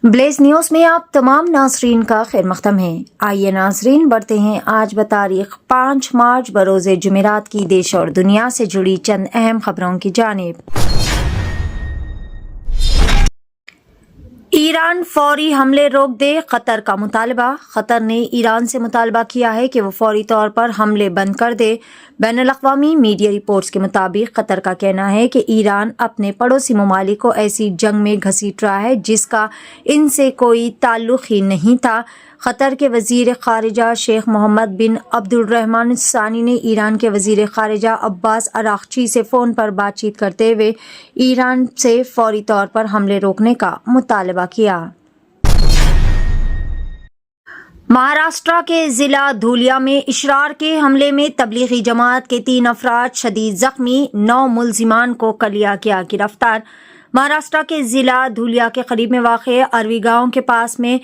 Blaze news میں آپ تمام ناظرین کا خیر مقدم ہے۔ آئیے ناظرین بڑھتے ہیں آج بتاریخ 5 مارچ بروز جمعرات کی دیش اور دنیا سے جڑی چند اہم خبروں کی جانب۔ ایران فوری حملے روک دے، قطر کا مطالبہ۔ قطر نے ایران سے مطالبہ کیا ہے کہ وہ فوری طور پر حملے بند کر دے۔ بین الاقوامی میڈیا رپورٹس کے مطابق قطر کا کہنا ہے کہ ایران اپنے پڑوسی ممالک کو ایسی جنگ میں گھسیٹ رہا ہے جس کا ان سے کوئی تعلق ہی نہیں تھا۔ قطر کے وزیر خارجہ شیخ محمد بن عبد الرحمن الثانی نے ایران کے وزیر خارجہ عباس اراغچی سے فون پر بات چیت کرتے ہوئے ایران سے فوری طور پر حملے روکنے کا مطالبہ کیا۔ مہاراشٹر کے ضلع دھولیا میں اشرار کے حملے میں تبلیغی جماعت کے 3 افراد شدید زخمی، 9 ملزمان کو کر لیا گیا گرفتار۔ مہاراشٹر کے ضلع دھولیا کے قریب میں واقع اروی گاؤں کے پاس میں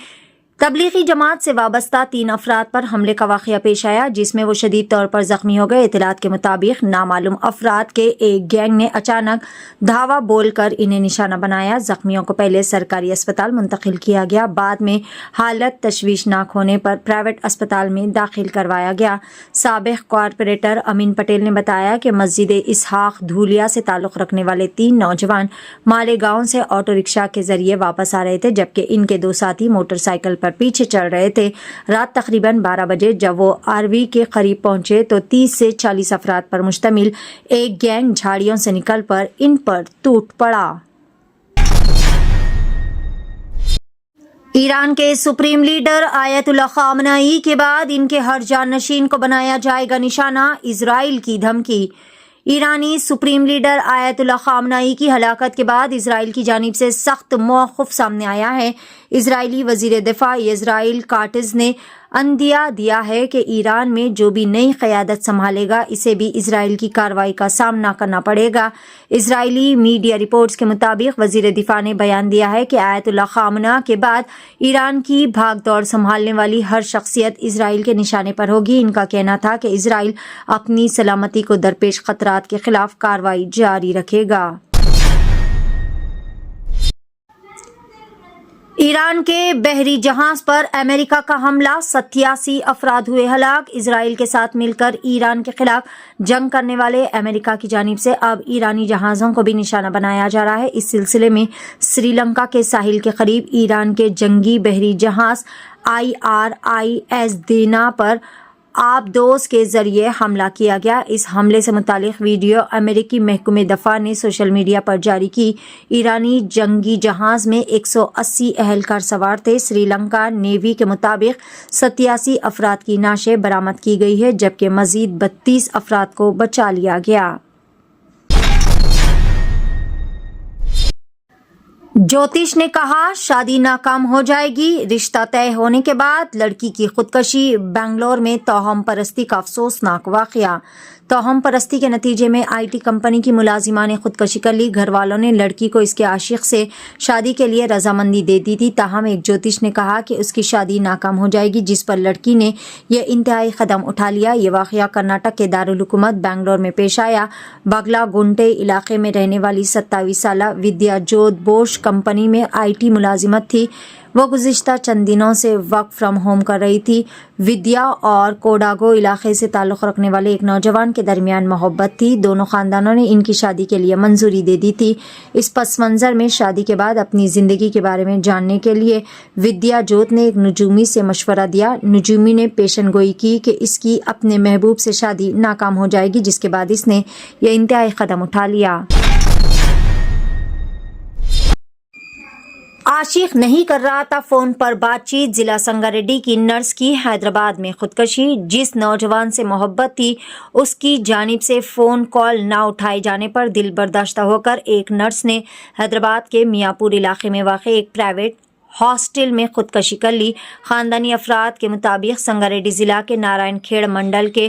تبلیغی جماعت سے وابستہ 3 افراد پر حملے کا واقعہ پیش آیا جس میں وہ شدید طور پر زخمی ہو گئے۔ اطلاعات کے مطابق نامعلوم افراد کے ایک گینگ نے اچانک دھاوا بول کر انہیں نشانہ بنایا۔ زخمیوں کو پہلے سرکاری اسپتال منتقل کیا گیا، بعد میں حالت تشویشناک ہونے پر پرائیویٹ اسپتال میں داخل کروایا گیا۔ سابق کارپوریٹر امین پٹیل نے بتایا کہ مسجد اسحاق دھولیا سے تعلق رکھنے والے 3 نوجوان مالیگاؤں سے آٹو رکشا کے ذریعے واپس آ رہے تھے جبکہ ان کے 2 ساتھی موٹر سائیکل پر پیچھے چل رہے تھے۔ رات تقریباً 12 بجے جب وہ آروی کے قریب پہنچے تو 30 سے 40 افراد پر مشتمل ایک گینگ جھاڑیوں سے نکل پر ان پر ٹوٹ پڑا۔ ایران کے سپریم لیڈر آیت اللہ خامنئی کے بعد ان کے ہر جانشین کو بنایا جائے گا نشانہ، اسرائیل کی دھمکی۔ ایرانی سپریم لیڈر آیت اللہ خامنئی کی ہلاکت کے بعد اسرائیل کی جانب سے سخت موقف سامنے آیا ہے۔ اسرائیلی وزیر دفاع اسرائیل کاٹز نے عندیہ دیا ہے کہ ایران میں جو بھی نئی قیادت سنبھالے گا اسے بھی اسرائیل کی کارروائی کا سامنا کرنا پڑے گا۔ اسرائیلی میڈیا رپورٹس کے مطابق وزیر دفاع نے بیان دیا ہے کہ آیت اللہ خامنہ کے بعد ایران کی بھاگ دوڑ سنبھالنے والی ہر شخصیت اسرائیل کے نشانے پر ہوگی۔ ان کا کہنا تھا کہ اسرائیل اپنی سلامتی کو درپیش خطرات کے خلاف کارروائی جاری رکھے گا۔ ایران کے بحری جہاز پر امریکہ کا حملہ، 87 افراد ہوئے ہلاک۔ اسرائیل کے ساتھ مل کر ایران کے خلاف جنگ کرنے والے امریکہ کی جانب سے اب ایرانی جہازوں کو بھی نشانہ بنایا جا رہا ہے۔ اس سلسلے میں سری لنکا کے ساحل کے قریب ایران کے جنگی بحری جہاز IRIS دینا پر آبدوز کے ذریعے حملہ کیا گیا۔ اس حملے سے متعلق ویڈیو امریکی محکمہ دفاع نے سوشل میڈیا پر جاری کی۔ ایرانی جنگی جہاز میں 180 اہلکار سوار تھے۔ سری لنکا نیوی کے مطابق 87 افراد کی نعشیں برآمد کی گئی ہے جبکہ مزید 32 افراد کو بچا لیا گیا۔ جوتش نے کہا شادی ناکام ہو جائے گی، رشتہ طے ہونے کے بعد لڑکی کی خودکشی۔ بنگلور میں توہم پرستی کا افسوسناک واقعہ۔ توہم پرستی کے نتیجے میں IT کمپنی کی ملازمہ نے خودکشی کر لی۔ گھر والوں نے لڑکی کو اس کے عاشق سے شادی کے لیے رضامندی دے دی تھی، تاہم ایک جوتش نے کہا کہ اس کی شادی ناکام ہو جائے گی جس پر لڑکی نے یہ انتہائی قدم اٹھا لیا۔ یہ واقعہ کرناٹک کے دارالحکومت بنگلور میں پیش آیا۔ بگلا گنٹے علاقے میں رہنے والی 27 سالہ ودیا جوت بوش کمپنی میں IT ملازمت تھی۔ وہ گزشتہ چند دنوں سے ورک فرام ہوم کر رہی تھی۔ ودیا اور کوڈاگو علاقے سے تعلق رکھنے والے ایک نوجوان کے درمیان محبت تھی۔ دونوں خاندانوں نے ان کی شادی کے لیے منظوری دے دی تھی۔ اس پس منظر میں شادی کے بعد اپنی زندگی کے بارے میں جاننے کے لیے ودیا جوت نے ایک نجومی سے مشورہ دیا۔ نجومی نے پیشن گوئی کی کہ اس کی اپنے محبوب سے شادی ناکام ہو جائے گی جس کے بعد اس نے یہ انتہائی قدم اٹھا لیا۔ عاشق نہیں کر رہا تھا فون پر بات چیت، ضلع سنگاریڈی کی نرس کی حیدرآباد میں خودکشی۔ جس نوجوان سے محبت تھی اس کی جانب سے فون کال نہ اٹھائے جانے پر دل برداشتہ ہو کر ایک نرس نے حیدرآباد کے میاں پور علاقے میں واقع ایک پرائیویٹ ہاسٹل میں خودکشی کر لی۔ خاندانی افراد کے مطابق سنگاریڈی ضلع کے نارائن کھیڑ منڈل کے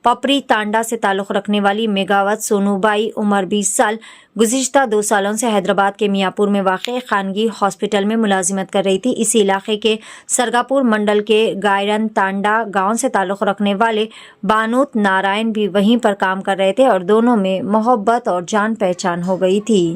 پپری تانڈا سے تعلق رکھنے والی میگاوت سونو بائی عمر 20 سال گزشتہ 2 سالوں سے حیدرآباد کے میاں پور میں واقع خانگی ہاسپٹل میں ملازمت کر رہی تھی۔ اسی علاقے کے سرگاپور منڈل کے گائرن تانڈا گاؤں سے تعلق رکھنے والے بانوت نارائن بھی وہیں پر کام کر رہے تھے اور دونوں میں محبت اور جان پہچان ہو گئی تھی۔